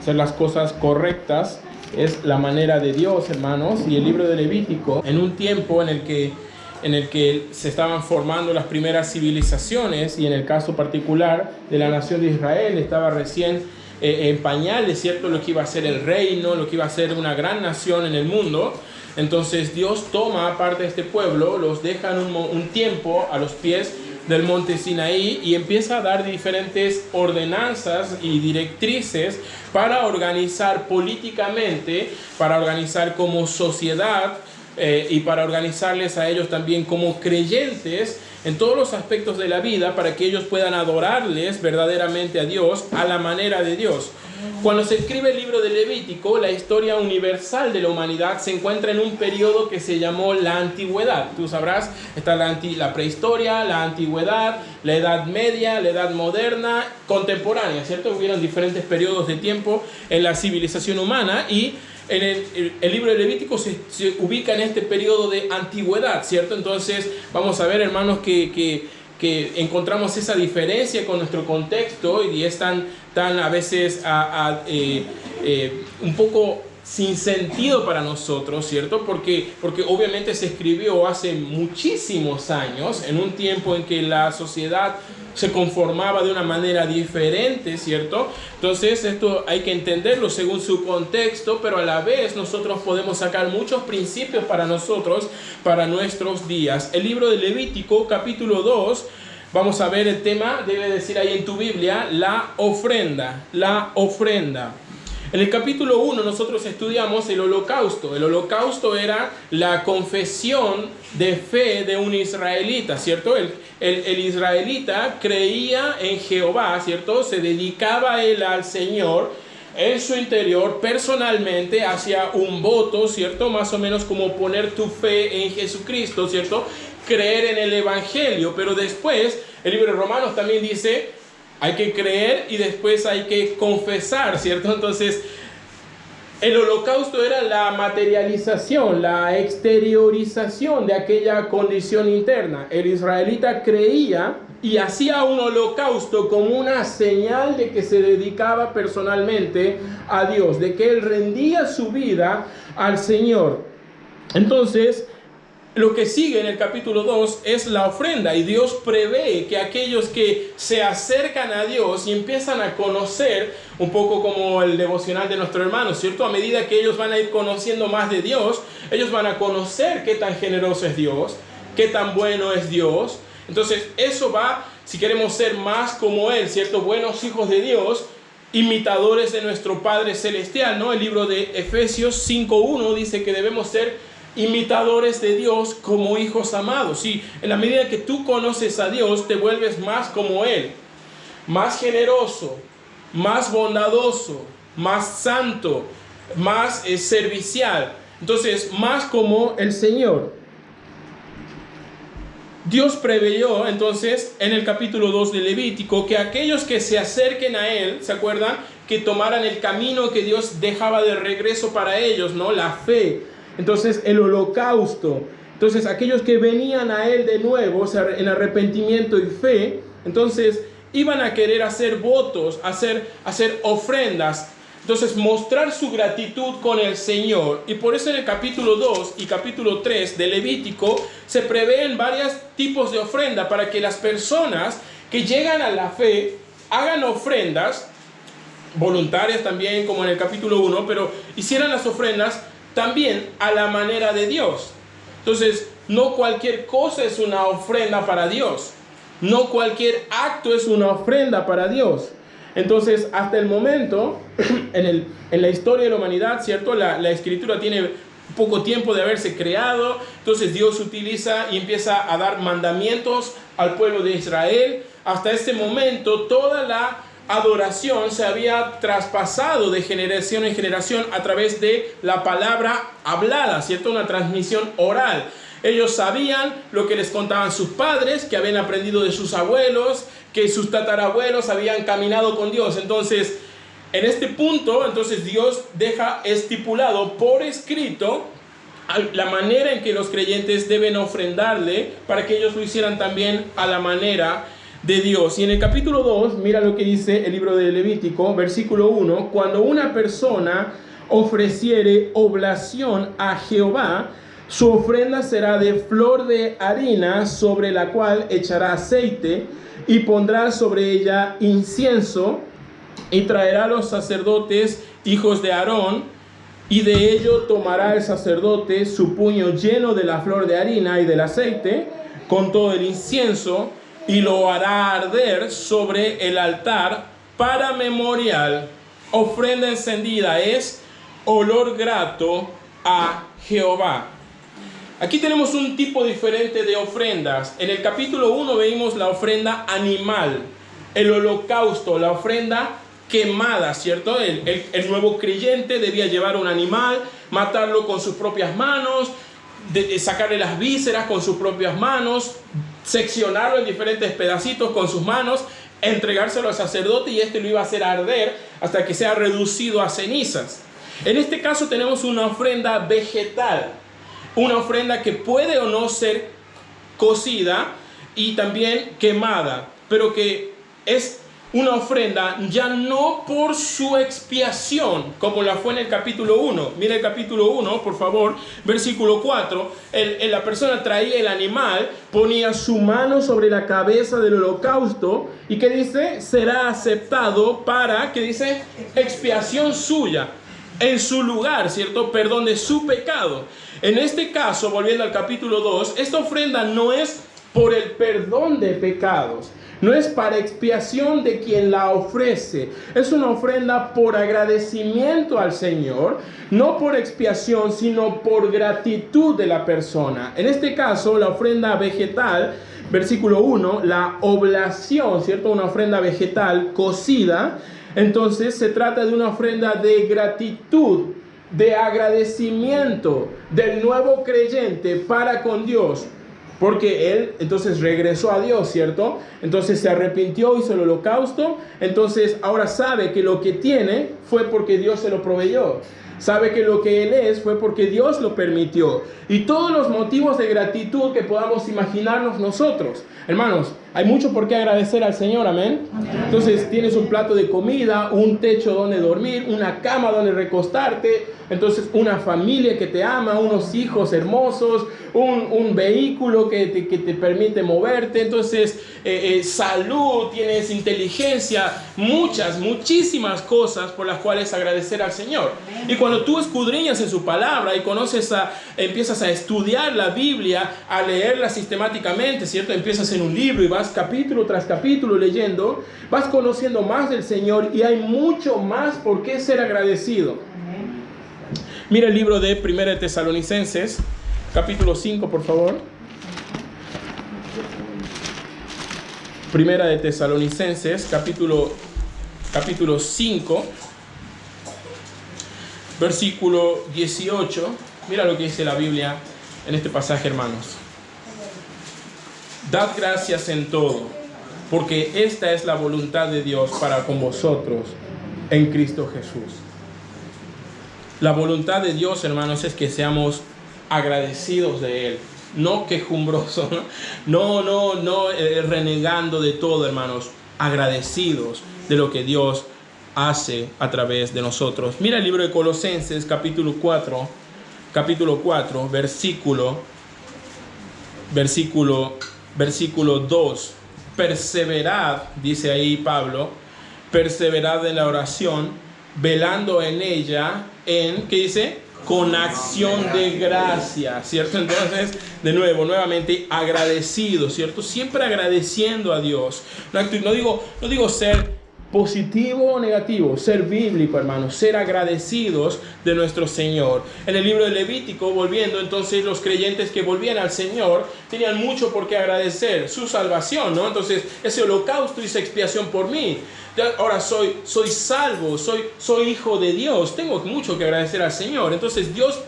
hacer las cosas correctas es la manera de Dios, hermanos. Y el libro de Levítico, en un tiempo en el que se estaban formando las primeras civilizaciones, y en el caso particular de la nación de Israel, estaba recién en pañales, ¿cierto? Lo que iba a ser el reino, lo que iba a ser una gran nación en el mundo. Entonces Dios toma parte de este pueblo, los deja en un tiempo a los pies del monte Sinaí y empieza a dar diferentes ordenanzas y directrices para organizar políticamente, para organizar como sociedad, y para organizarles a ellos también como creyentes en todos los aspectos de la vida, para que ellos puedan adorarles verdaderamente a Dios a la manera de Dios. Cuando se escribe el libro de Levítico, la historia universal de la humanidad se encuentra en un periodo que se llamó la antigüedad. Tú sabrás, está la prehistoria, la antigüedad, la edad media, la edad moderna, contemporánea, ¿cierto? Hubieron diferentes periodos de tiempo en la civilización humana, y en el libro de Levítico se ubica en este periodo de antigüedad, ¿cierto? Entonces vamos a ver, hermanos, que encontramos esa diferencia con nuestro contexto, y es tan a veces un poco sin sentido para nosotros, ¿cierto? Porque obviamente se escribió hace muchísimos años, en un tiempo en que la sociedad se conformaba de una manera diferente, ¿cierto? Entonces esto hay que entenderlo según su contexto, pero a la vez nosotros podemos sacar muchos principios para nosotros, para nuestros días. El libro de Levítico, capítulo 2, vamos a ver el tema, debe decir ahí en tu Biblia, la ofrenda, la ofrenda. En el capítulo 1 nosotros estudiamos el holocausto. El holocausto era la confesión de fe de un israelita, ¿cierto? El israelita creía en Jehová, ¿cierto? Se dedicaba él al Señor. En su interior, personalmente, hacía un voto, ¿cierto? Más o menos como poner tu fe en Jesucristo, ¿cierto? Creer en el Evangelio. Pero después, el libro de Romanos también dice, hay que creer y después hay que confesar, ¿cierto? Entonces, el holocausto era la materialización, la exteriorización de aquella condición interna. El israelita creía y hacía un holocausto como una señal de que se dedicaba personalmente a Dios, de que él rendía su vida al Señor. Entonces, lo que sigue en el capítulo 2 es la ofrenda, y Dios prevé que aquellos que se acercan a Dios y empiezan a conocer, un poco como el devocional de nuestro hermano, ¿cierto? A medida que ellos van a ir conociendo más de Dios, ellos van a conocer qué tan generoso es Dios, qué tan bueno es Dios. Entonces eso va, si queremos ser más como Él, ¿cierto? Buenos hijos de Dios, imitadores de nuestro Padre Celestial, ¿no? El libro de Efesios 5:1 dice que debemos ser imitadores de Dios como hijos amados. Y en la medida que tú conoces a Dios, te vuelves más como Él, más generoso, más bondadoso, más santo, más servicial. Entonces, más como el Señor. Dios preveyó entonces en el capítulo 2 de Levítico que aquellos que se acerquen a Él, ¿se acuerdan? Que tomaran el camino que Dios dejaba de regreso para ellos, ¿no? La fe. Entonces el holocausto. Entonces aquellos que venían a Él de nuevo, o sea, en arrepentimiento y fe, entonces iban a querer hacer votos, hacer ofrendas. Entonces mostrar su gratitud con el Señor. Y por eso en el capítulo 2 y capítulo 3 de Levítico se prevén varios tipos de ofrenda para que las personas que llegan a la fe hagan ofrendas voluntarias también, como en el capítulo 1, pero hicieran las ofrendas también a la manera de Dios. Entonces, no cualquier cosa es una ofrenda para Dios. No cualquier acto es una ofrenda para Dios. Entonces, hasta el momento, en la historia de la humanidad, ¿cierto? La Escritura tiene poco tiempo de haberse creado. Entonces, Dios utiliza y empieza a dar mandamientos al pueblo de Israel. Hasta este momento, toda la adoración se había traspasado de generación en generación a través de la palabra hablada, ¿cierto? Una transmisión oral. Ellos sabían lo que les contaban sus padres, que habían aprendido de sus abuelos, que sus tatarabuelos habían caminado con Dios. Entonces, en este punto, entonces Dios deja estipulado por escrito la manera en que los creyentes deben ofrendarle, para que ellos lo hicieran también a la manera de Dios. Y en el capítulo 2, mira lo que dice el libro de Levítico, versículo 1, cuando una persona ofreciere oblación a Jehová, su ofrenda será de flor de harina, sobre la cual echará aceite y pondrá sobre ella incienso, y traerá a los sacerdotes, hijos de Aarón, y de ello tomará el sacerdote su puño lleno de la flor de harina y del aceite, con todo el incienso, y lo hará arder sobre el altar para memorial. Ofrenda encendida es olor grato a Jehová. Aquí tenemos un tipo diferente de ofrendas. En el capítulo 1 vemos la ofrenda animal, el holocausto, la ofrenda quemada, ¿cierto? El nuevo creyente debía llevar un animal, matarlo con sus propias manos, sacarle las vísceras con sus propias manos, seccionarlo en diferentes pedacitos con sus manos, entregárselo al sacerdote, y este lo iba a hacer arder hasta que sea reducido a cenizas. En este caso tenemos una ofrenda vegetal, una ofrenda que puede o no ser cocida y también quemada, pero que es una ofrenda ya no por su expiación, como la fue en el capítulo 1. Mira el capítulo 1, por favor, versículo 4. La persona traía el animal, ponía su mano sobre la cabeza del holocausto, y ¿qué dice? Será aceptado para, ¿qué dice? Expiación suya, en su lugar, ¿cierto? Perdón de su pecado. En este caso, volviendo al capítulo 2, esta ofrenda no es por el perdón de pecados, no es para expiación de quien la ofrece. Es una ofrenda por agradecimiento al Señor, no por expiación, sino por gratitud de la persona. En este caso, la ofrenda vegetal, versículo 1, la oblación, ¿cierto? Una ofrenda vegetal cocida. Entonces se trata de una ofrenda de gratitud, de agradecimiento del nuevo creyente para con Dios, porque él entonces regresó a Dios, ¿cierto? Entonces se arrepintió, hizo el holocausto, entonces ahora sabe que lo que tiene fue porque Dios se lo proveyó. Sabe que lo que él es fue porque Dios lo permitió. Y todos los motivos de gratitud que podamos imaginarnos nosotros. Hermanos, hay mucho por qué agradecer al Señor, amén. Entonces tienes un plato de comida, un techo donde dormir, una cama donde recostarte, entonces una familia que te ama, unos hijos hermosos, un vehículo que te permite moverte, entonces salud, tienes inteligencia, muchísimas cosas por las cuales agradecer al Señor. Y cuando tú escudriñas en su palabra y empiezas a estudiar la Biblia, a leerla sistemáticamente, ¿cierto? Empiezas en un libro y vas capítulo tras capítulo leyendo, vas conociendo más del Señor, y hay mucho más por qué ser agradecido. Mira el libro de Primera de Tesalonicenses, capítulo 5, por favor. Primera de Tesalonicenses, capítulo 5, versículo 18. Mira lo que dice la Biblia en este pasaje, hermanos. Dad gracias en todo, porque esta es la voluntad de Dios para con vosotros en Cristo Jesús. La voluntad de Dios, hermanos, es que seamos agradecidos de Él, no quejumbrosos, no renegando de todo, hermanos, agradecidos de lo que Dios hace a través de nosotros. Mira el libro de Colosenses, capítulo 4, versículo 2. Perseverad, dice ahí Pablo, perseverad en la oración, velando en ella, ¿qué dice? Con acción de gracia, ¿cierto? Entonces, nuevamente, agradecido, ¿cierto? Siempre agradeciendo a Dios. No digo ser positivo o negativo, ser bíblico, hermanos, ser agradecidos de nuestro Señor. En el libro de Levítico, volviendo, entonces los creyentes que volvían al Señor tenían mucho por qué agradecer, su salvación, ¿no? Entonces, ese holocausto hizo expiación por mí. Ahora soy salvo, soy hijo de Dios, tengo mucho que agradecer al Señor. Entonces Dios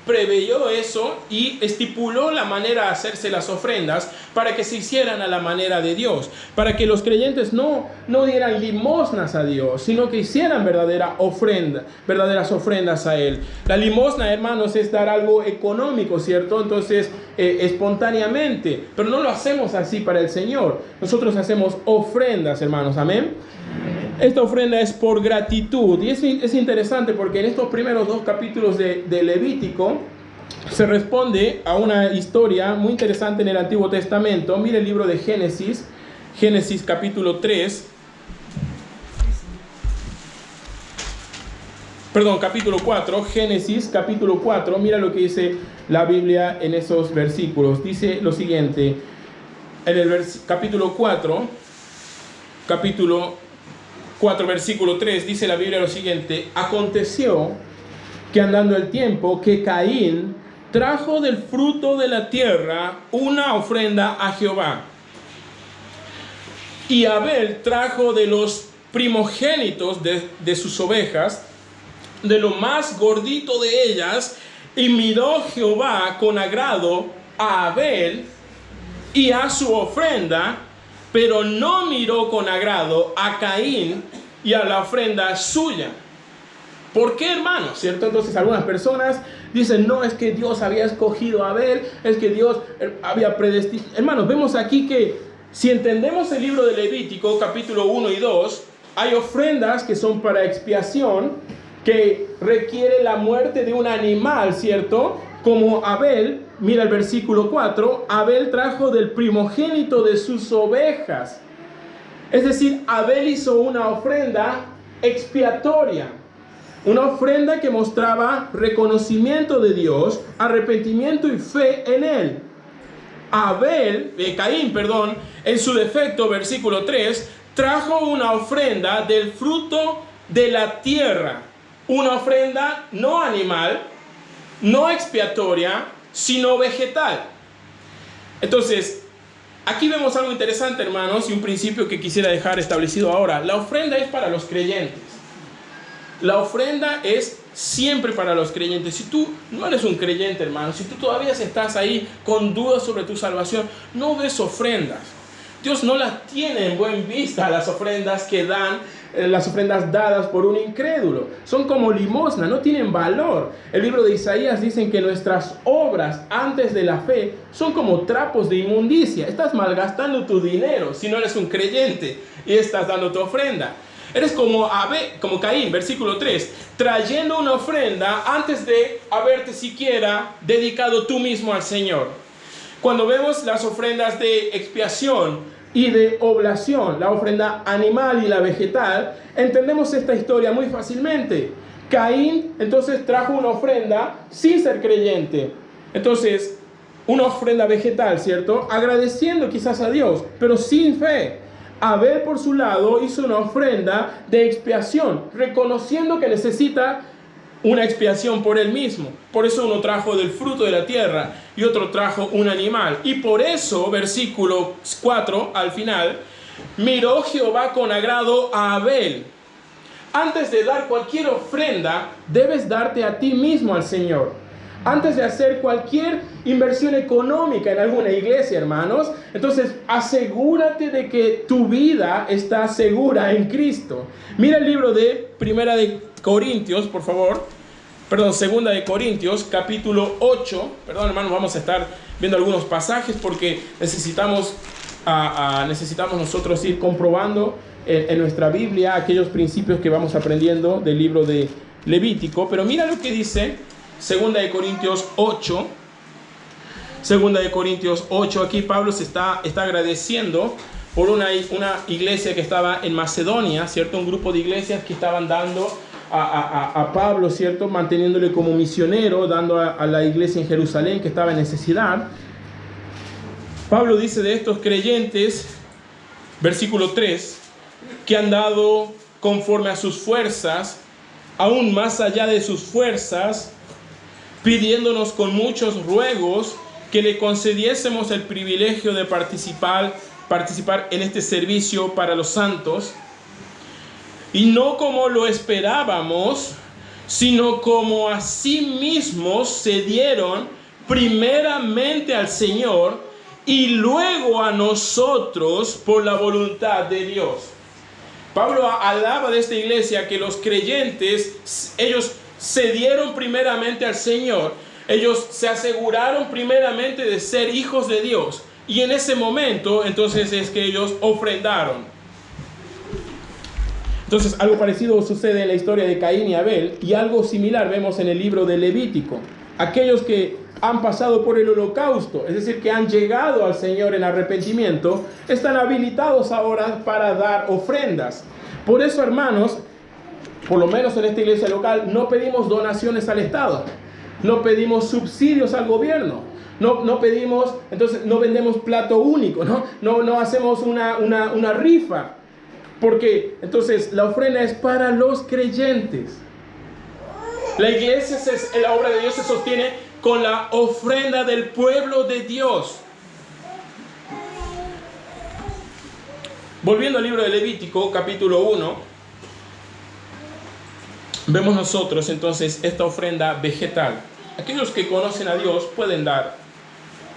preveyó eso y estipuló la manera de hacerse las ofrendas para que se hicieran a la manera de Dios, para que los creyentes no dieran limosnas a Dios, sino que hicieran verdaderas ofrendas a Él. La limosna, hermanos, es dar algo económico, ¿cierto? Entonces, espontáneamente, pero no lo hacemos así para el Señor. Nosotros hacemos ofrendas, hermanos, amén. Esta ofrenda es por gratitud y es interesante porque en estos primeros 2 capítulos de Levítico se responde a una historia muy interesante en el Antiguo Testamento. Mire el libro de Génesis capítulo 3, capítulo 4, Génesis capítulo 4, mira lo que dice la Biblia en esos versículos. Dice lo siguiente, en el capítulo 4, versículo 3, dice la Biblia lo siguiente: aconteció que andando el tiempo, que Caín trajo del fruto de la tierra una ofrenda a Jehová, y Abel trajo de los primogénitos de sus ovejas, de lo más gordito de ellas, y miró Jehová con agrado a Abel y a su ofrenda, pero no miró con agrado a Caín y a la ofrenda suya. ¿Por qué, hermanos? ¿Cierto? Entonces algunas personas dicen, no, es que Dios había escogido a Abel, es que Dios había predestinado. Hermanos, vemos aquí que si entendemos el libro de Levítico, capítulo 1 y 2, hay ofrendas que son para expiación, que requiere la muerte de un animal, ¿cierto? Como Abel, mira el versículo 4, Abel trajo del primogénito de sus ovejas. Es decir, Abel hizo una ofrenda expiatoria, una ofrenda que mostraba reconocimiento de Dios, arrepentimiento y fe en Él. Caín, en su defecto, versículo 3, trajo una ofrenda del fruto de la tierra, una ofrenda no animal, no expiatoria, sino vegetal. Entonces, aquí vemos algo interesante, hermanos, y un principio que quisiera dejar establecido ahora. La ofrenda es para los creyentes. La ofrenda es siempre para los creyentes. Si tú no eres un creyente, hermano, si tú todavía estás ahí con dudas sobre tu salvación, no des ofrendas. Dios no las tiene en buen vista, las ofrendas que dan, las ofrendas dadas por un incrédulo. Son como limosna, no tienen valor. El libro de Isaías dice que nuestras obras antes de la fe son como trapos de inmundicia. Estás malgastando tu dinero si no eres un creyente y estás dando tu ofrenda. Eres como Caín, versículo 3, trayendo una ofrenda antes de haberte siquiera dedicado tú mismo al Señor. Cuando vemos las ofrendas de expiación y de oblación, la ofrenda animal y la vegetal, entendemos esta historia muy fácilmente. Caín entonces trajo una ofrenda sin ser creyente. Entonces, una ofrenda vegetal, ¿cierto? Agradeciendo quizás a Dios, pero sin fe. Abel, por su lado, hizo una ofrenda de expiación, reconociendo que necesita una expiación por él mismo. Por eso uno trajo del fruto de la tierra y otro trajo un animal. Y por eso, versículo 4 al final, miró Jehová con agrado a Abel. Antes de dar cualquier ofrenda, debes darte a ti mismo al Señor. Antes de hacer cualquier inversión económica en alguna iglesia, hermanos, entonces asegúrate de que tu vida está segura en Cristo. Mira el libro de Segunda de Corintios, capítulo 8. Perdón, hermanos, vamos a estar viendo algunos pasajes porque necesitamos nosotros ir comprobando en nuestra Biblia aquellos principios que vamos aprendiendo del libro de Levítico. Pero mira lo que dice Segunda de Corintios 8. Segunda de Corintios 8. Aquí Pablo se está agradeciendo por una iglesia que estaba en Macedonia, ¿cierto? Un grupo de iglesias que estaban dando a Pablo, ¿cierto? Manteniéndole como misionero, dando a la iglesia en Jerusalén que estaba en necesidad. Pablo dice de estos creyentes, versículo 3, que han dado conforme a sus fuerzas, aún más allá de sus fuerzas, pidiéndonos con muchos ruegos que le concediésemos el privilegio de participar en este servicio para los santos, y no como lo esperábamos, sino como a sí mismos se dieron primeramente al Señor y luego a nosotros por la voluntad de Dios. Pablo hablaba de esta iglesia que los creyentes, ellos se dieron primeramente al Señor, ellos se aseguraron primeramente de ser hijos de Dios, y en ese momento entonces es que ellos ofrendaron. Entonces algo parecido sucede en la historia de Caín y Abel, y algo similar vemos en el libro de Levítico. Aquellos que han pasado por el holocausto, es decir, que han llegado al Señor en arrepentimiento, están habilitados ahora para dar ofrendas. Por eso, hermanos, por lo menos en esta iglesia local, no pedimos donaciones al Estado, no pedimos subsidios al gobierno, no pedimos, entonces no vendemos plato único, no hacemos una rifa, porque entonces la ofrenda es para los creyentes. La iglesia, la obra de Dios se sostiene con la ofrenda del pueblo de Dios. Volviendo al libro de Levítico, capítulo 1, vemos nosotros entonces esta ofrenda vegetal. Aquellos que conocen a Dios pueden dar,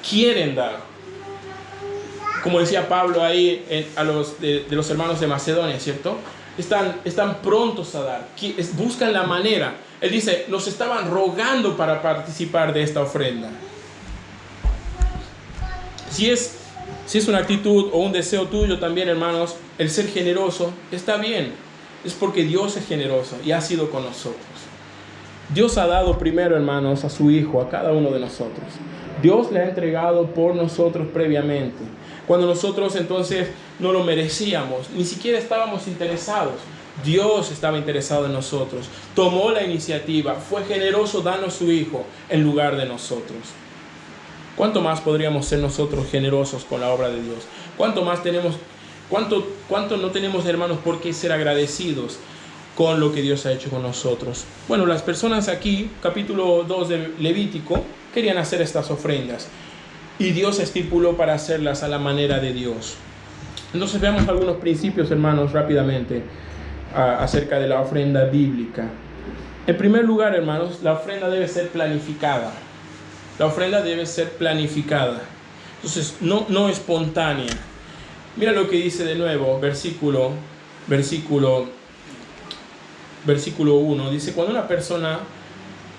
quieren dar. Como decía Pablo ahí de los hermanos de Macedonia, ¿cierto? Están prontos a dar, buscan la manera. Él dice, nos estaban rogando para participar de esta ofrenda. Si es una actitud o un deseo tuyo también, hermanos, el ser generoso, está bien. Es porque Dios es generoso y ha sido con nosotros. Dios ha dado primero, hermanos, a su Hijo, a cada uno de nosotros. Dios le ha entregado por nosotros previamente. Cuando nosotros entonces no lo merecíamos, ni siquiera estábamos interesados. Dios estaba interesado en nosotros, tomó la iniciativa, fue generoso dando su Hijo en lugar de nosotros. ¿Cuánto más podríamos ser nosotros generosos con la obra de Dios? ¿Cuánto no tenemos, hermanos, por qué ser agradecidos con lo que Dios ha hecho con nosotros? Bueno, las personas aquí, capítulo 2 de Levítico, querían hacer estas ofrendas y Dios estipuló para hacerlas a la manera de Dios. Entonces veamos algunos principios, hermanos, rápidamente acerca de la ofrenda bíblica. En primer lugar, hermanos, la ofrenda debe ser planificada. La ofrenda debe ser planificada. Entonces, no espontánea. Mira lo que dice de nuevo, versículo 1. Dice, cuando una persona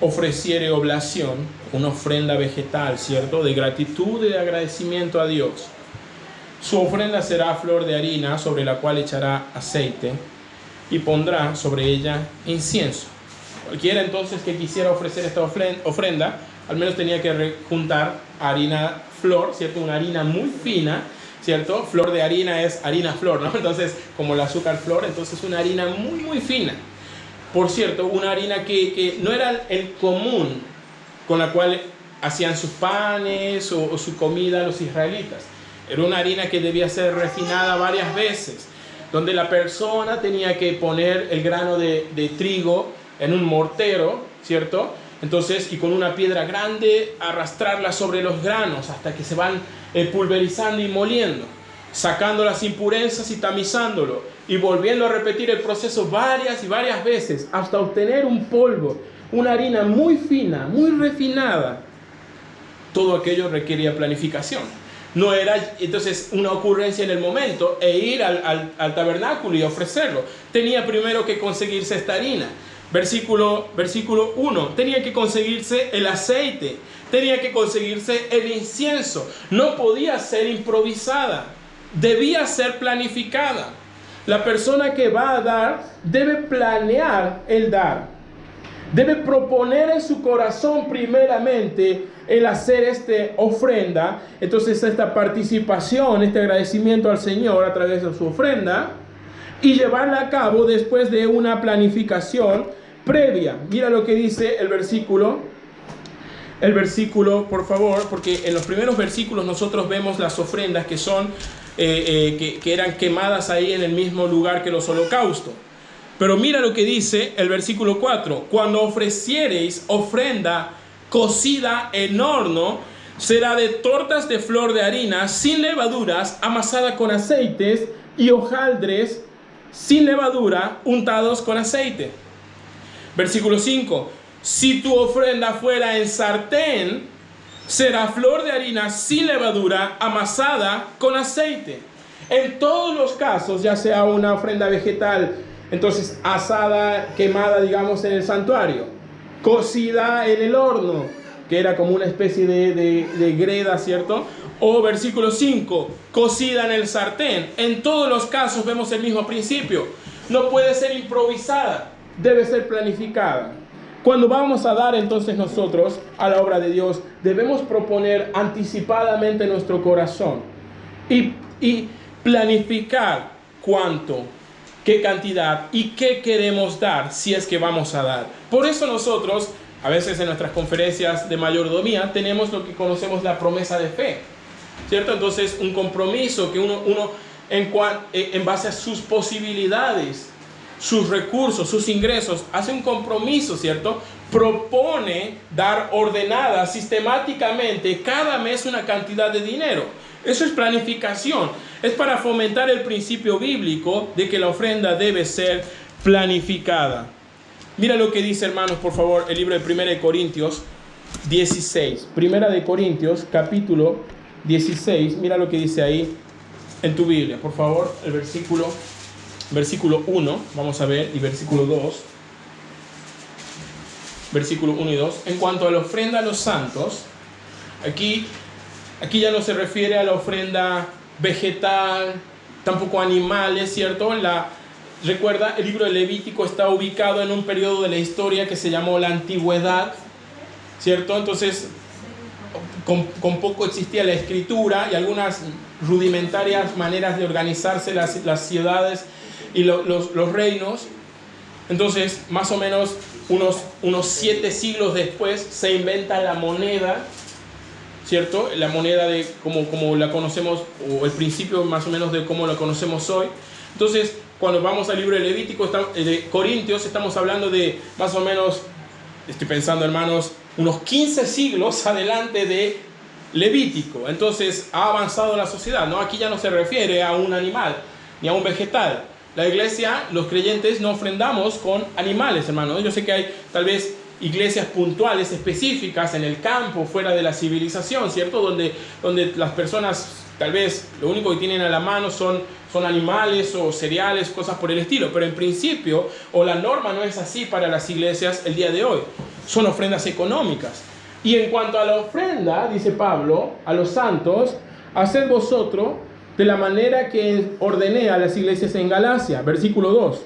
ofreciere oblación, una ofrenda vegetal, ¿cierto? De gratitud y de agradecimiento a Dios. Su ofrenda será flor de harina sobre la cual echará aceite y pondrá sobre ella incienso. Cualquiera entonces que quisiera ofrecer esta ofrenda, al menos tenía que juntar harina flor, ¿cierto? Una harina muy fina, ¿cierto? Flor de harina es harina flor, ¿no? Entonces, como el azúcar flor, entonces una harina muy, muy fina. Por cierto, una harina que no era el común con la cual hacían sus panes o su comida los israelitas. Era una harina que debía ser refinada varias veces, donde la persona tenía que poner el grano de trigo en un mortero, ¿cierto? Entonces, y con una piedra grande, arrastrarla sobre los granos hasta que se van pulverizando y moliendo, sacando las impurezas y tamizándolo, y volviendo a repetir el proceso varias y varias veces, hasta obtener un polvo, una harina muy fina, muy refinada. Todo aquello requería planificación. No era entonces una ocurrencia en el momento e ir al tabernáculo y ofrecerlo. Tenía primero que conseguirse esta harina. Versículo 1. Tenía que conseguirse el aceite. Tenía que conseguirse el incienso. No podía ser improvisada. Debía ser planificada. La persona que va a dar debe planear el dar. Debe proponer en su corazón primeramente el hacer esta ofrenda. Entonces esta participación, este agradecimiento al Señor a través de su ofrenda, y llevarla a cabo después de una planificación previa. Mira lo que dice el versículo, por favor, porque en los primeros versículos nosotros vemos las ofrendas que son que eran quemadas ahí en el mismo lugar que los holocaustos. Pero mira lo que dice el versículo 4. Cuando ofreciereis ofrenda cocida en horno, será de tortas de flor de harina sin levaduras, amasada con aceites, y hojaldres sin levadura, untados con aceite. Versículo 5. Si tu ofrenda fuera en sartén, será flor de harina sin levadura, amasada con aceite. En todos los casos, ya sea una ofrenda vegetal, entonces asada, quemada, digamos, en el santuario, cocida en el horno, que era como una especie de greda, ¿cierto? O versículo 5, cocida en el sartén. En todos los casos vemos el mismo principio. No puede ser improvisada, debe ser planificada. Cuando vamos a dar entonces nosotros a la obra de Dios, debemos proponer anticipadamente nuestro corazón y planificar cuánto, qué cantidad y qué queremos dar si es que vamos a dar. Por eso nosotros, a veces en nuestras conferencias de mayordomía, tenemos lo que conocemos la promesa de fe, ¿cierto? Entonces, un compromiso que uno en base a sus posibilidades, sus recursos, sus ingresos, hace un compromiso, ¿cierto? Propone dar ordenada sistemáticamente cada mes una cantidad de dinero. Eso es planificación. Es para fomentar el principio bíblico de que la ofrenda debe ser planificada. Mira lo que dice, hermanos, por favor, el libro de 1 Corintios 16. 1 Corintios, capítulo 16. Mira lo que dice ahí en tu Biblia, por favor, el versículo 1, vamos a ver, y versículo 2. Versículo 1 y 2. En cuanto a la ofrenda a los santos, aquí ya no se refiere a la ofrenda vegetal, tampoco animales, ¿cierto? Recuerda, el libro de Levítico está ubicado en un periodo de la historia que se llamó la antigüedad, ¿cierto? Entonces, con poco existía la escritura y algunas rudimentarias maneras de organizarse las ciudades y los reinos. Entonces, más o menos unos 7 siglos después se inventa la moneda, ¿cierto? La moneda de como la conocemos, o el principio más o menos de cómo la conocemos hoy. Entonces, cuando vamos al libro de Levítico, de Corintios, estamos hablando de más o menos, estoy pensando, hermanos, unos 15 siglos adelante de Levítico. Entonces, ha avanzado la sociedad, ¿no? Aquí ya no se refiere a un animal ni a un vegetal. La iglesia, los creyentes, no ofrendamos con animales, hermanos. Yo sé que hay tal vez iglesias puntuales, específicas, en el campo, fuera de la civilización, ¿cierto? Donde las personas, tal vez, lo único que tienen a la mano son animales o cereales, cosas por el estilo. Pero en principio, o la norma no es así para las iglesias el día de hoy. Son ofrendas económicas. Y en cuanto a la ofrenda, dice Pablo, a los santos, haced vosotros de la manera que ordené a las iglesias en Galacia. Versículo 2.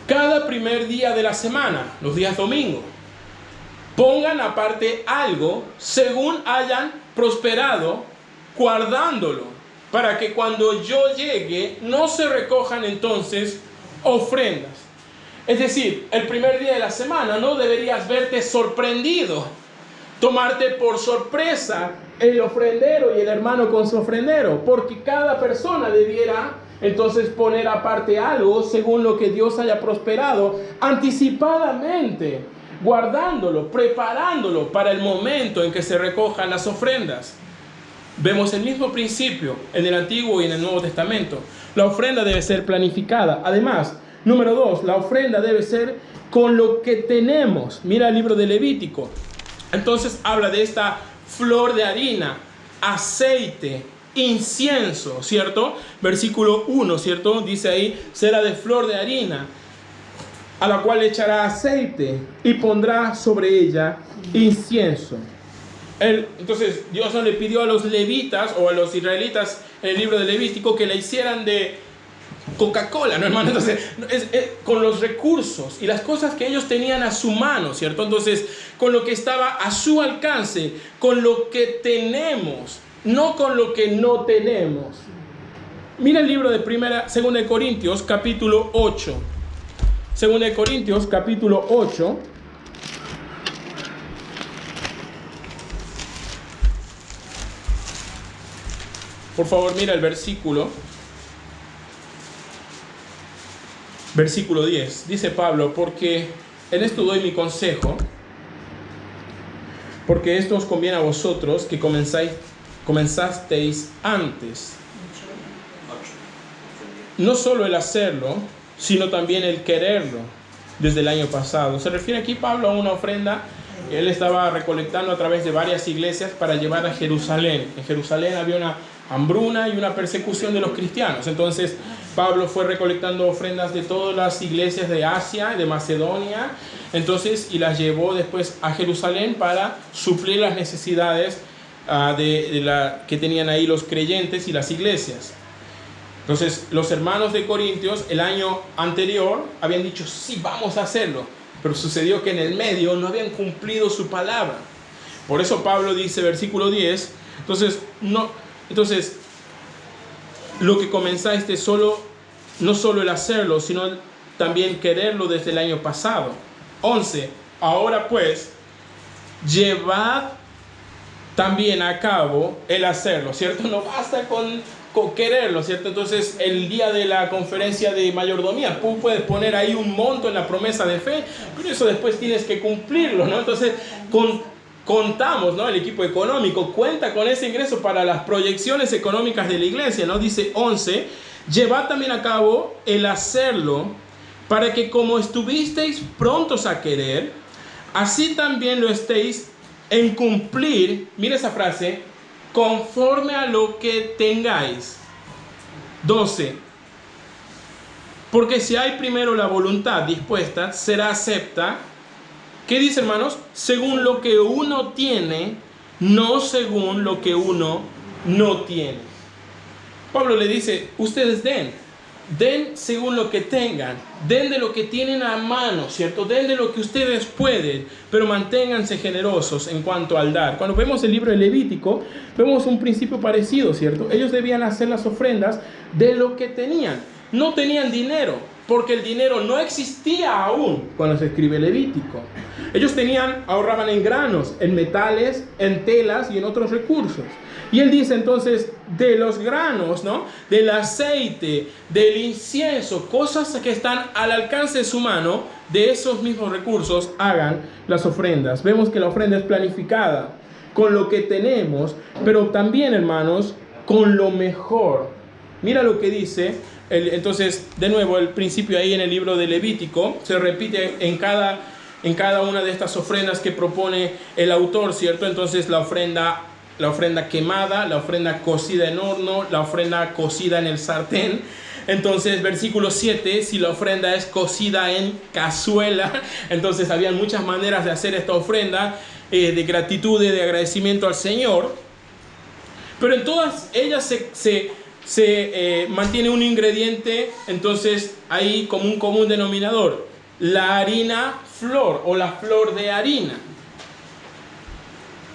Cada primer día de la semana, los días domingos, pongan aparte algo según hayan prosperado, guardándolo, para que cuando yo llegue no se recojan entonces ofrendas. Es decir, el primer día de la semana no deberías verte sorprendido, tomarte por sorpresa el ofrendero y el hermano con su ofrendero, porque cada persona debiera entonces poner aparte algo según lo que Dios haya prosperado, anticipadamente, guardándolo, preparándolo para el momento en que se recojan las ofrendas. Vemos el mismo principio en el Antiguo y en el Nuevo Testamento. La ofrenda debe ser planificada. Además, número 2, la ofrenda debe ser con lo que tenemos. Mira el libro de Levítico. Entonces habla de esta flor de harina, aceite, incienso, ¿cierto? Versículo 1, ¿cierto? Dice ahí, será de flor de harina, a la cual echará aceite y pondrá sobre ella incienso. Entonces Dios no le pidió a los levitas o a los israelitas en el libro de Levítico que le hicieran de Coca-Cola, ¿no, hermano? Entonces, con los recursos y las cosas que ellos tenían a su mano, ¿cierto? Entonces, con lo que estaba a su alcance, con lo que tenemos, no con lo que no tenemos. Mira el libro de 2 de Corintios, capítulo 8. 2 de Corintios, capítulo 8. Por favor, mira el versículo 10. Dice Pablo, porque en esto doy mi consejo, porque esto os conviene a vosotros que comenzasteis antes. No solo el hacerlo, sino también el quererlo. desde el año pasado. Se refiere aquí Pablo a una ofrenda que él estaba recolectando a través de varias iglesias para llevar a Jerusalén. En Jerusalén había una hambruna y una persecución de los cristianos. Entonces Pablo fue recolectando ofrendas de todas las iglesias de Asia, de Macedonia, y las llevó después a Jerusalén para suplir las necesidades que tenían ahí los creyentes y las iglesias. Entonces los hermanos de Corintios el año anterior habían dicho sí, vamos a hacerlo, pero sucedió que en el medio no habían cumplido su palabra. Por eso Pablo dice, versículo 10, entonces lo que comenzaste no solo el hacerlo, sino también quererlo desde el año pasado. 11. Ahora pues, llevad también a cabo el hacerlo, ¿cierto? No basta con quererlo, ¿cierto? Entonces el día de la conferencia de mayordomía, tú puedes poner ahí un monto en la promesa de fe, pero eso después tienes que cumplirlo, ¿no? Entonces contamos, ¿no? El equipo económico cuenta con ese ingreso para las proyecciones económicas de la iglesia, ¿no? Dice 11, llevad también a cabo el hacerlo, para que como estuvisteis prontos a querer, así también lo estéis en cumplir, mira esa frase, conforme a lo que tengáis. 12. Porque si hay primero la voluntad dispuesta, será acepta. ¿Qué dice, hermanos? Según lo que uno tiene, no según lo que uno no tiene. Pablo le dice, ustedes den según lo que tengan, den de lo que tienen a mano, ¿cierto? Den de lo que ustedes pueden, pero manténganse generosos en cuanto al dar. Cuando vemos el libro de Levítico, vemos un principio parecido, ¿cierto? Ellos debían hacer las ofrendas de lo que tenían. No tenían dinero, porque el dinero no existía aún cuando se escribe Levítico. Ellos ahorraban en granos, en metales, en telas y en otros recursos. Y él dice entonces, de los granos, ¿no? Del aceite, del incienso, cosas que están al alcance de su mano, de esos mismos recursos hagan las ofrendas. Vemos que la ofrenda es planificada con lo que tenemos, pero también, hermanos, con lo mejor. Mira lo que dice, entonces, de nuevo, el principio ahí en el libro de Levítico se repite en cada una de estas ofrendas que propone el autor, ¿cierto? Entonces la ofrenda quemada, la ofrenda cocida en horno, la ofrenda cocida en el sartén. Entonces, versículo 7, si la ofrenda es cocida en cazuela, entonces había muchas maneras de hacer esta ofrenda de gratitud y de agradecimiento al Señor. Pero en todas ellas se mantiene un ingrediente, entonces ahí como un común denominador, la harina flor o la flor de harina.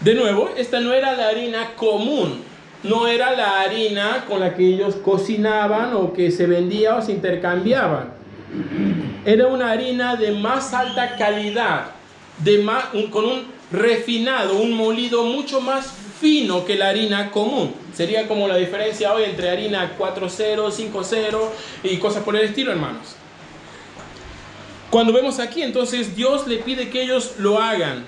De nuevo, esta no era la harina común, no era la harina con la que ellos cocinaban o que se vendía o se intercambiaban. Era una harina de más alta calidad, con un refinado, un molido mucho más fino que la harina común. Sería como la diferencia hoy entre harina 4.0, 5.0 y cosas por el estilo, hermanos. Cuando vemos aquí, entonces Dios le pide que ellos lo hagan.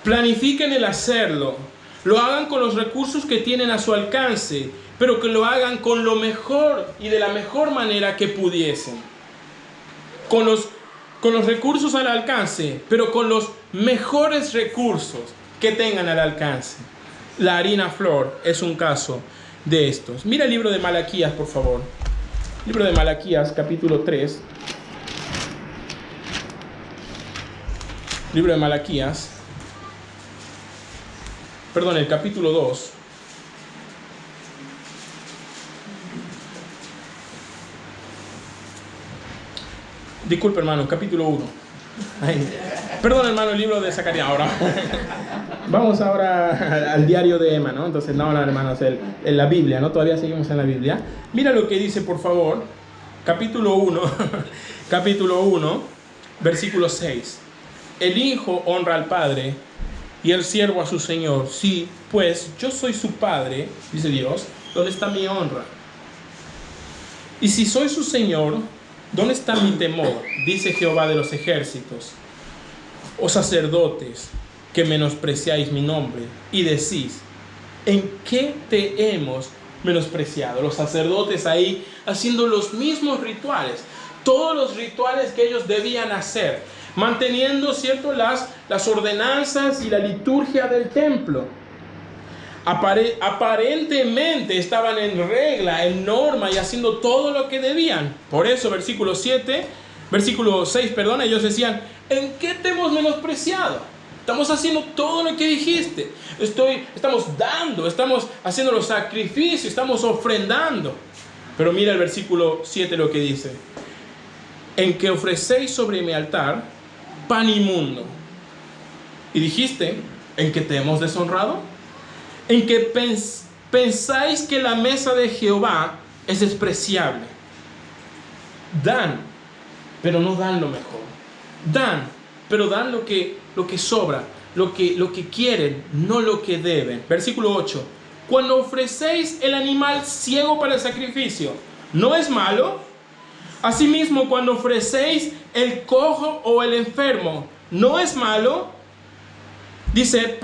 Planifiquen el hacerlo, lo hagan con los recursos que tienen a su alcance, pero que lo hagan con lo mejor y de la mejor manera que pudiesen. Con los recursos al alcance, pero con los mejores recursos que tengan al alcance. La harina flor es un caso de estos. Mira el libro de Malaquías, por favor. Libro de Malaquías, capítulo 3. Libro de Malaquías. Perdón, el capítulo 2. Disculpe, hermano, capítulo 1. Perdón, hermano, el libro de Zacarías. Ahora vamos ahora al diario de Emma, ¿no? Entonces, no, hermanos, en la Biblia, ¿no? Todavía seguimos en la Biblia. Mira lo que dice, por favor, capítulo 1, capítulo 1, versículo 6. El hijo honra al padre y el siervo a su señor. Sí, pues yo soy su padre, dice Dios, ¿dónde está mi honra? Y si soy su señor, ¿dónde está mi temor? Dice Jehová de los ejércitos. Oh sacerdotes, que menospreciáis mi nombre y decís, ¿en qué te hemos menospreciado? Los sacerdotes ahí haciendo los mismos rituales, todos los rituales que ellos debían hacer, manteniendo, ¿cierto?, las ordenanzas y la liturgia del templo. Aparentemente estaban en regla, en norma y haciendo todo lo que debían. Por eso, versículo 6, ellos decían: ¿en qué te hemos menospreciado? Estamos haciendo todo lo que dijiste. Estamos haciendo los sacrificios, estamos ofrendando. Pero mira el versículo 7 lo que dice: en que ofrecéis sobre mi altar pan inmundo. Y dijiste: ¿en que te hemos deshonrado? En que pensáis que la mesa de Jehová es despreciable. Dan, pero no dan lo mejor. Dan, pero dan lo que sobra, lo que quieren, no lo que deben. Versículo 8. Cuando ofrecéis el animal ciego para el sacrificio, ¿no es malo? Asimismo, cuando ofrecéis el cojo o el enfermo, ¿no es malo? Dice: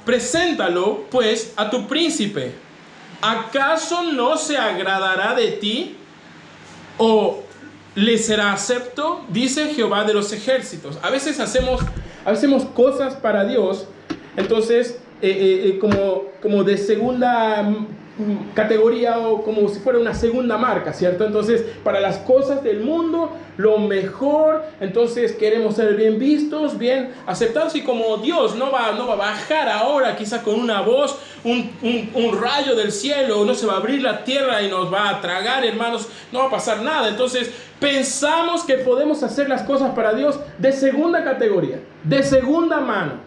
preséntalo pues a tu príncipe. ¿Acaso no se agradará de ti o le será acepto? Dice Jehová de los ejércitos. A veces hacemos cosas para Dios, entonces como de segunda categoría, o como si fuera una segunda marca, ¿cierto? Entonces, para las cosas del mundo, lo mejor, entonces queremos ser bien vistos, bien aceptados, y como Dios no va a bajar ahora quizá con una voz, un rayo del cielo, no se va a abrir la tierra y nos va a tragar, hermanos, no va a pasar nada. Entonces pensamos que podemos hacer las cosas para Dios de segunda categoría, de segunda mano.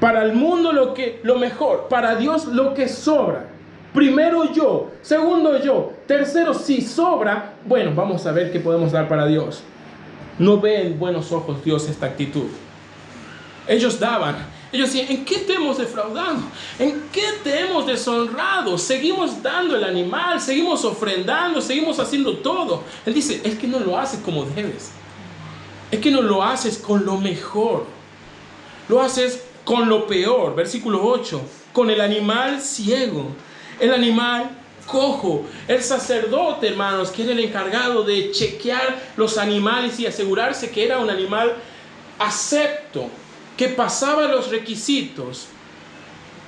Para el mundo lo mejor, para Dios lo que sobra. Primero yo, segundo yo, tercero, si sobra, bueno, vamos a ver qué podemos dar para Dios. No ve en buenos ojos Dios esta actitud. Ellos decían: ¿en qué te hemos defraudado? ¿En qué te hemos deshonrado? Seguimos dando el animal, seguimos ofrendando, seguimos haciendo todo. Él dice: es que no lo haces como debes. Es que no lo haces con lo mejor. Lo haces con lo peor. Versículo 8. Con el animal ciego, el animal cojo. El sacerdote, hermanos, que era el encargado de chequear los animales y asegurarse que era un animal acepto, que pasaba los requisitos.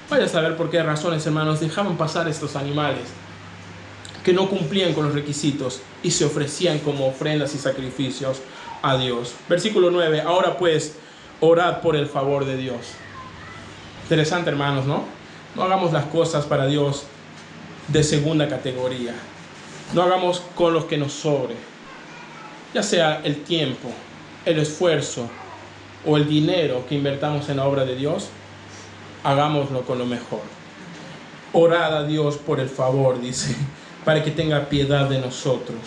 Vaya a saber por qué razones, hermanos, dejaban pasar estos animales que no cumplían con los requisitos y se ofrecían como ofrendas y sacrificios a Dios. Versículo 9. Ahora pues, orad por el favor de Dios. Interesante, hermanos, ¿no? No hagamos las cosas para Dios de segunda categoría. No hagamos con los que nos sobre, ya sea el tiempo, el esfuerzo o el dinero que invertamos en la obra de Dios. Hagámoslo con lo mejor. Orad a Dios por el favor, dice, para que tenga piedad de nosotros.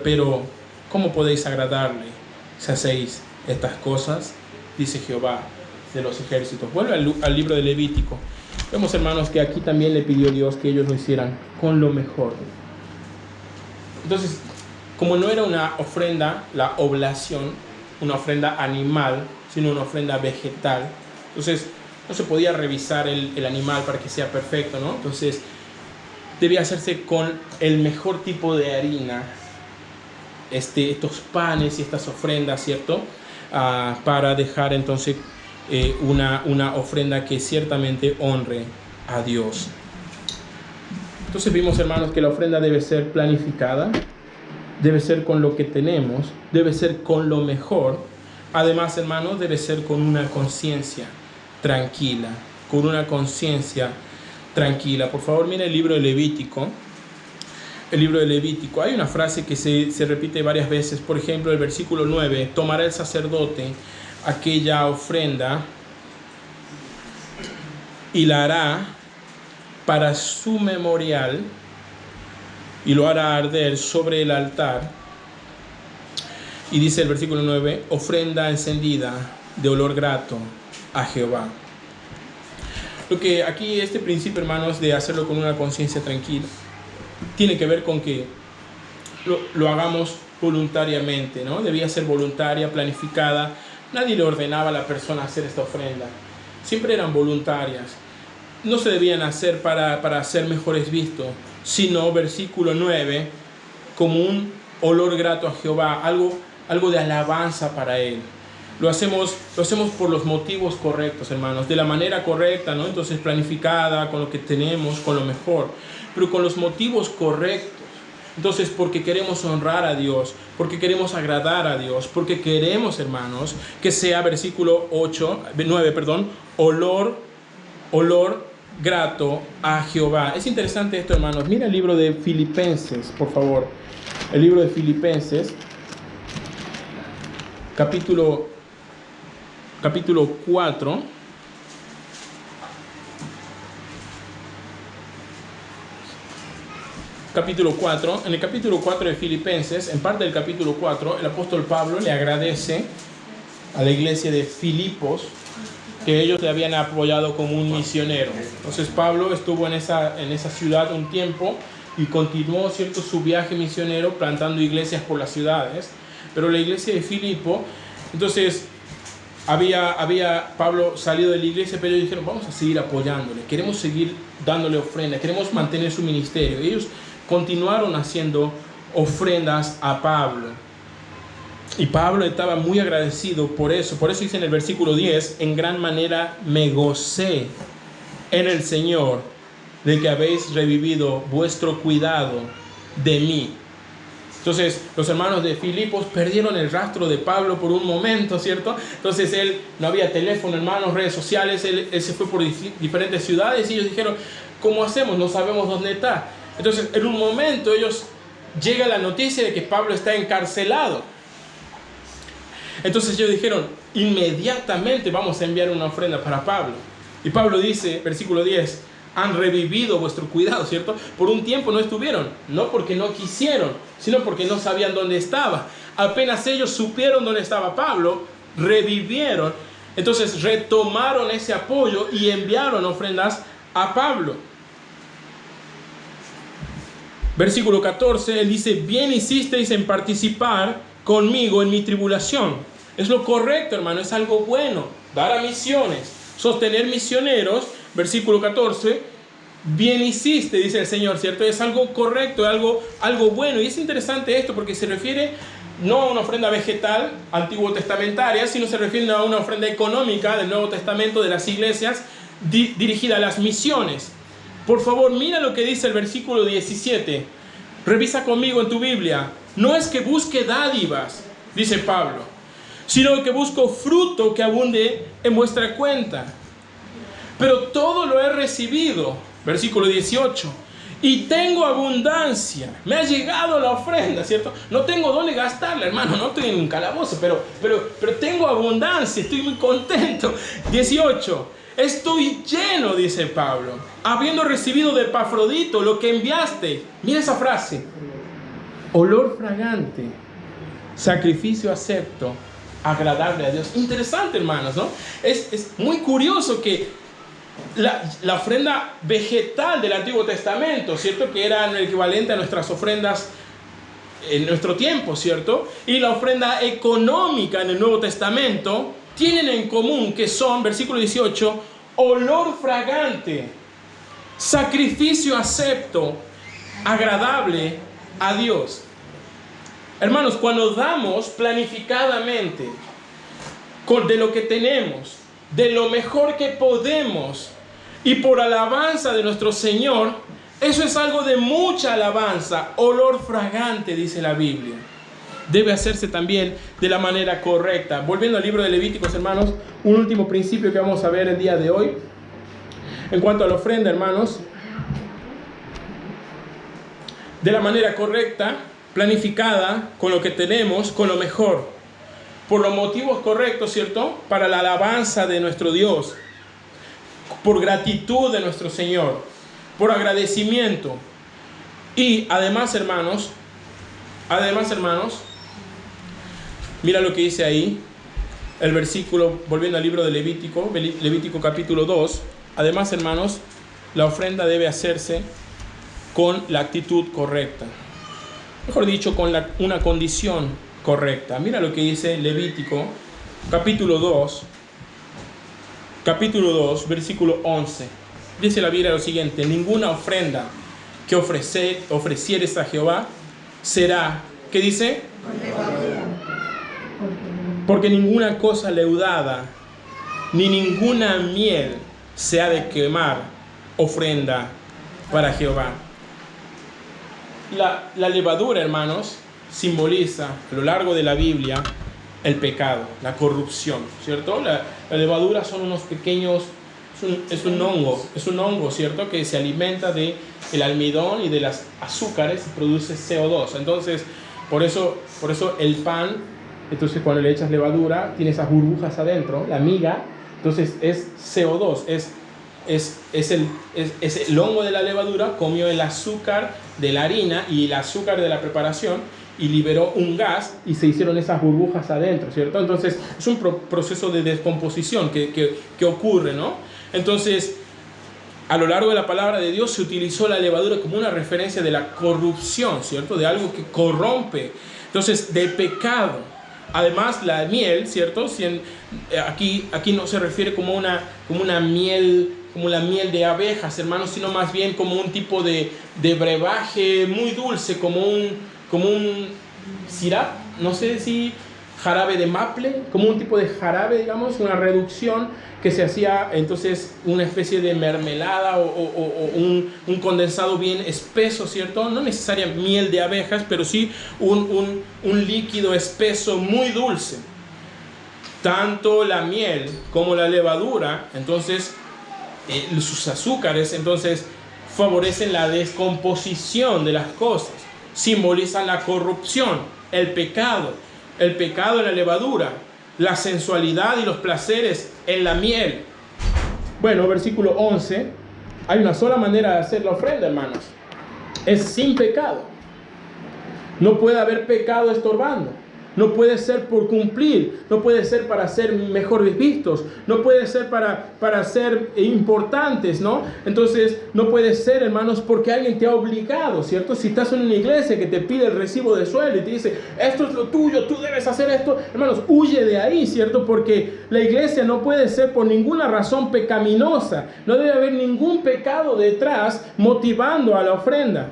Pero ¿cómo podéis agradarle si hacéis estas cosas? Dice Jehová de los ejércitos. Vuelve al libro de Levítico. Vemos, hermanos, que aquí también le pidió Dios que ellos lo hicieran con lo mejor. Entonces, como no era una ofrenda, la oblación, una ofrenda animal, sino una ofrenda vegetal, entonces no se podía revisar el animal para que sea perfecto, ¿no? Entonces debía hacerse con el mejor tipo de harina, estos panes y estas ofrendas, ¿cierto? Para dejar entonces una ofrenda que ciertamente honre a Dios. Entonces vimos, hermanos, que la ofrenda debe ser planificada, debe ser con lo que tenemos, debe ser con lo mejor. Además, hermanos, debe ser con una conciencia tranquila, con una conciencia tranquila. Por favor, mire el libro de Levítico. El libro de Levítico, hay una frase que se repite varias veces. Por ejemplo, el versículo 9: tomará el sacerdote aquella ofrenda y la hará para su memorial y lo hará arder sobre el altar. Y dice el versículo 9: ofrenda encendida de olor grato a Jehová. Lo que aquí este principio, hermanos, de hacerlo con una conciencia tranquila, tiene que ver con que lo hagamos voluntariamente, ¿no? Debía ser voluntaria, planificada. Nadie le ordenaba a la persona hacer esta ofrenda. Siempre eran voluntarias. No se debían hacer para ser mejores vistos, sino, versículo 9, como olor grato a Jehová, algo de alabanza para Él. Lo hacemos por los motivos correctos, hermanos, de la manera correcta, ¿no? Entonces planificada, con lo que tenemos, con lo mejor, pero con los motivos correctos. Entonces, porque queremos honrar a Dios, porque queremos agradar a Dios, porque queremos, hermanos, que sea, versículo 9, olor grato a Jehová. Es interesante esto, hermanos. Mira el libro de Filipenses, por favor. El libro de Filipenses, capítulo 4. Capítulo 4. En el capítulo 4 de Filipenses, en parte del capítulo 4, el apóstol Pablo le agradece a la iglesia de Filipos que ellos le habían apoyado como un misionero. Entonces Pablo estuvo en esa ciudad un tiempo y continuó, ¿cierto?, su viaje misionero plantando iglesias por las ciudades. Pero la iglesia de Filipo, entonces había Pablo salido de la iglesia, pero ellos dijeron, vamos a seguir apoyándole, queremos seguir dándole ofrenda, queremos mantener su ministerio. Y ellos continuaron haciendo ofrendas a Pablo. Y Pablo estaba muy agradecido por eso. Por eso dice en el versículo 10, en gran manera me gocé en el Señor de que habéis revivido vuestro cuidado de mí. Entonces, los hermanos de Filipos perdieron el rastro de Pablo por un momento, ¿cierto? Entonces, no había teléfono, hermanos, redes sociales, él se fue por diferentes ciudades y ellos dijeron, ¿cómo hacemos? No sabemos dónde está. Entonces, en un momento, llega la noticia de que Pablo está encarcelado. Entonces, ellos dijeron, inmediatamente vamos a enviar una ofrenda para Pablo. Y Pablo dice, versículo 10, han revivido vuestro cuidado, ¿cierto? Por un tiempo no estuvieron, no porque no quisieron, sino porque no sabían dónde estaba. Apenas ellos supieron dónde estaba Pablo, revivieron, entonces retomaron ese apoyo y enviaron ofrendas a Pablo. Versículo 14, él dice, bien hicisteis en participar conmigo en mi tribulación. Es lo correcto, hermano, es algo bueno, dar a misiones, sostener misioneros. Versículo 14, bien hiciste, dice el Señor, ¿cierto? Es algo correcto, algo bueno. Y es interesante esto porque se refiere no a una ofrenda vegetal antiguo testamentaria, sino se refiere a una ofrenda económica del Nuevo Testamento de las iglesias dirigida a las misiones. Por favor, mira lo que dice el versículo 17. Revisa conmigo en tu Biblia. No es que busque dádivas, dice Pablo, sino que busco fruto que abunde en vuestra cuenta. Pero todo lo he recibido, versículo 18, y tengo abundancia. Me ha llegado la ofrenda, ¿cierto? No tengo dónde gastarla, hermano, no estoy en un calabozo, pero tengo abundancia, estoy muy contento. 18, estoy lleno, dice Pablo, habiendo recibido de Epafrodito lo que enviaste. Mira esa frase, olor fragante, sacrificio acepto, agradable a Dios. Interesante, hermanos, ¿no? Es muy curioso que la ofrenda vegetal del Antiguo Testamento, ¿cierto?, que era el equivalente a nuestras ofrendas en nuestro tiempo, ¿cierto?, y la ofrenda económica en el Nuevo Testamento tienen en común que son, versículo 18, olor fragante, sacrificio acepto, agradable a Dios. Hermanos, cuando damos planificadamente de lo que tenemos, de lo mejor que podemos y por alabanza de nuestro Señor, eso es algo de mucha alabanza, olor fragante, dice la Biblia. Debe hacerse también de la manera correcta. Volviendo al libro de Levíticos, hermanos, un último principio que vamos a ver el día de hoy en cuanto a la ofrenda, hermanos, de la manera correcta, planificada, con lo que tenemos, con lo mejor, por los motivos correctos, ¿cierto?, para la alabanza de nuestro Dios, por gratitud de nuestro Señor, por agradecimiento. Y además, hermanos, mira lo que dice ahí, el versículo, volviendo al libro de Levítico capítulo 2. Además, hermanos, la ofrenda debe hacerse con la actitud correcta. Mejor dicho, con una condición correcta. Mira lo que dice Levítico capítulo 2, versículo 11. Dice la Biblia lo siguiente: ninguna ofrenda que ofrecieres a Jehová será ¿Qué dice? Porque ninguna cosa leudada, ni ninguna miel se ha de quemar ofrenda para Jehová. La levadura, hermanos, simboliza a lo largo de la Biblia el pecado, la corrupción, ¿cierto? La levadura son unos pequeños, es un hongo, ¿cierto? Que se alimenta del almidón y de las azúcares y produce CO2. Entonces, por eso el pan, entonces cuando le echas levadura, tiene esas burbujas adentro, la miga, entonces es CO2, es el hongo de la levadura, comió el azúcar de la harina y el azúcar de la preparación y liberó un gas y se hicieron esas burbujas adentro, ¿cierto? Entonces es un proceso de descomposición que ocurre, ¿no? Entonces, a lo largo de la palabra de Dios se utilizó la levadura como una referencia de la corrupción, ¿cierto? De algo que corrompe, entonces de pecado. Además, la miel, ¿cierto? Aquí no se refiere como una miel, como la miel de abejas, hermanos, sino más bien como un tipo de brebaje muy dulce, como un sirap, no sé si jarabe de maple, como un tipo de jarabe, digamos, una reducción que se hacía, entonces, una especie de mermelada o un condensado bien espeso, ¿cierto? No necesariamente miel de abejas, pero sí un líquido espeso muy dulce. Tanto la miel como la levadura, entonces, sus azúcares, entonces, favorecen la descomposición de las cosas, simbolizan la corrupción, el pecado en la levadura, la sensualidad y los placeres en la miel. Bueno, versículo 11, hay una sola manera de hacer la ofrenda, hermanos, es sin pecado. No puede haber pecado estorbando. No puede ser por cumplir, no puede ser para ser mejor vistos, no puede ser para ser importantes, ¿no? Entonces, no puede ser, hermanos, porque alguien te ha obligado, ¿cierto? Si estás en una iglesia que te pide el recibo de sueldo y te dice, esto es lo tuyo, tú debes hacer esto, hermanos, huye de ahí, ¿cierto? Porque la iglesia no puede ser por ninguna razón pecaminosa, no debe haber ningún pecado detrás motivando a la ofrenda.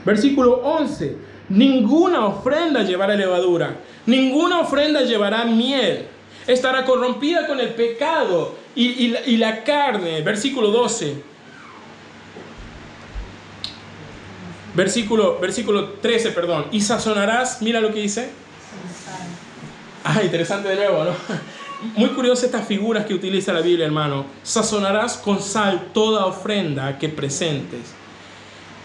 Versículo 11. Ninguna ofrenda llevará levadura, ninguna ofrenda llevará miel. Estará corrompida con el pecado y la carne. Versículo 12. Versículo 13, perdón. Y sazonarás, mira lo que dice. Interesante de nuevo, ¿no? Muy curiosa estas figuras que utiliza la Biblia, hermano. Sazonarás con sal toda ofrenda que presentes.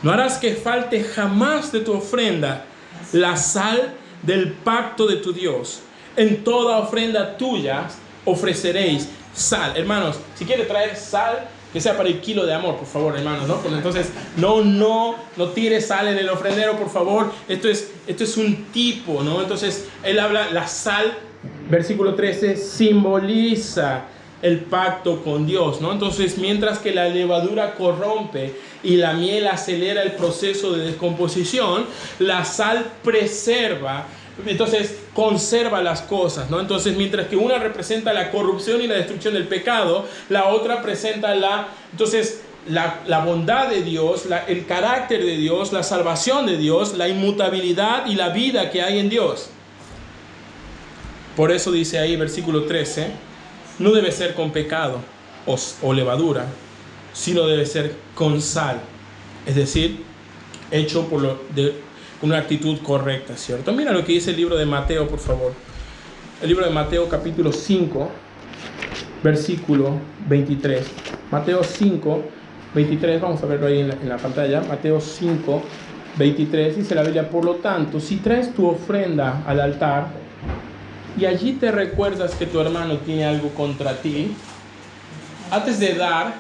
No harás que falte jamás de tu ofrenda la sal del pacto de tu Dios. En toda ofrenda tuya ofreceréis sal. Hermanos, si quiere traer sal, que sea para el kilo de amor, por favor, hermanos, ¿no? Entonces, no tire sal en el ofrendero, por favor. Esto es un tipo, ¿no? Entonces, él habla, la sal, versículo 13, simboliza el pacto con Dios, ¿no? Entonces, mientras que la levadura corrompe y la miel acelera el proceso de descomposición, la sal preserva, entonces conserva las cosas, ¿no? Entonces, mientras que una representa la corrupción y la destrucción del pecado, la otra presenta la bondad de Dios, el carácter de Dios, la salvación de Dios, la inmutabilidad y la vida que hay en Dios. Por eso dice ahí, versículo 13, no debe ser con pecado o levadura, sino debe ser con sal, es decir, hecho con una actitud correcta, ¿cierto? Mira lo que dice el libro de Mateo, por favor. El libro de Mateo, capítulo 5, versículo 23. Mateo 5, 23, vamos a verlo ahí en la pantalla. Mateo 5, 23, dice la Biblia: por lo tanto, si traes tu ofrenda al altar y allí te recuerdas que tu hermano tiene algo contra ti, antes de dar,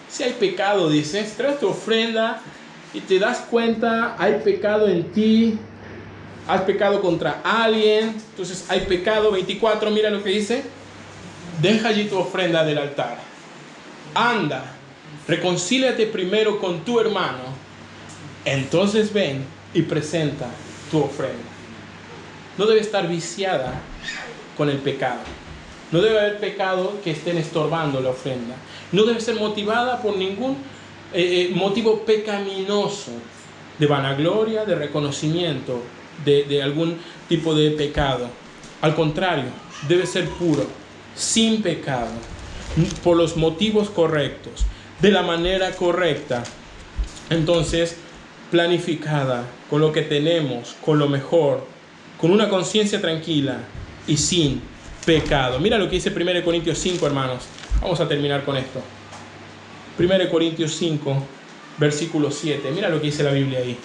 si hay pecado, dices, traes tu ofrenda y te das cuenta, hay pecado en ti, has pecado contra alguien, entonces hay pecado. 24, mira lo que dice: deja allí tu ofrenda del altar, anda, reconcíliate primero con tu hermano, entonces ven y presenta tu ofrenda. No debe estar viciada con el pecado. No debe haber pecado que estén estorbando la ofrenda. No debe ser motivada por ningún motivo pecaminoso de vanagloria, de reconocimiento de algún tipo de pecado. Al contrario, debe ser puro, sin pecado, por los motivos correctos, de la manera correcta. Entonces, planificada, con lo que tenemos, con lo mejor, con una conciencia tranquila y sin pecado. Mira lo que dice 1 Corintios 5, hermanos. Vamos a terminar con esto. 1 Corintios 5, versículo 7. Mira lo que dice la Biblia ahí.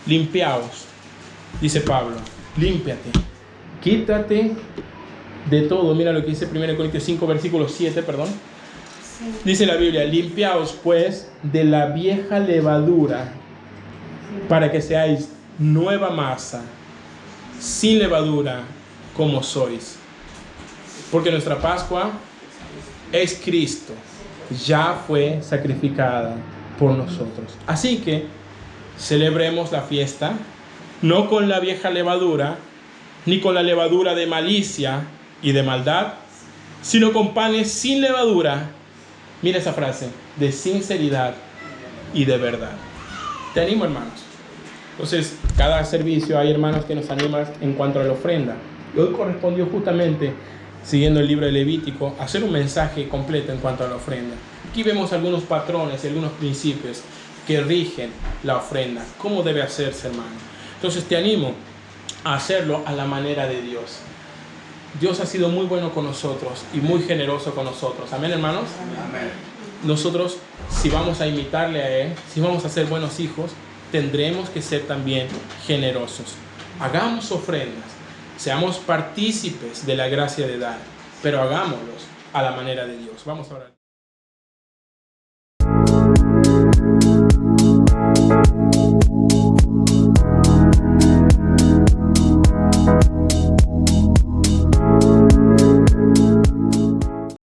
Limpiaos, dice Pablo. Límpiate. Quítate de todo. Mira lo que dice 1 Corintios 5, versículo 7, perdón. Sí. Dice la Biblia, limpiaos pues de la vieja levadura, para que seáis nueva masa, sin levadura, como sois. Porque nuestra Pascua es Cristo, ya fue sacrificada por nosotros. Así que celebremos la fiesta, no con la vieja levadura, ni con la levadura de malicia y de maldad, sino con panes sin levadura. Mira esa frase, de sinceridad y de verdad. Te animo, hermanos. Entonces, cada servicio hay hermanos que nos animan en cuanto a la ofrenda. Y hoy correspondió justamente, siguiendo el libro de Levítico, hacer un mensaje completo en cuanto a la ofrenda. Aquí vemos algunos patrones y algunos principios que rigen la ofrenda. ¿Cómo debe hacerse, hermano? Entonces, te animo a hacerlo a la manera de Dios. Dios ha sido muy bueno con nosotros y muy generoso con nosotros. ¿Amén, hermanos? Amén. Nosotros, si vamos a imitarle a Él, si vamos a ser buenos hijos, tendremos que ser también generosos. Hagamos ofrendas, seamos partícipes de la gracia de dar, pero hagámoslos a la manera de Dios. Vamos a orar.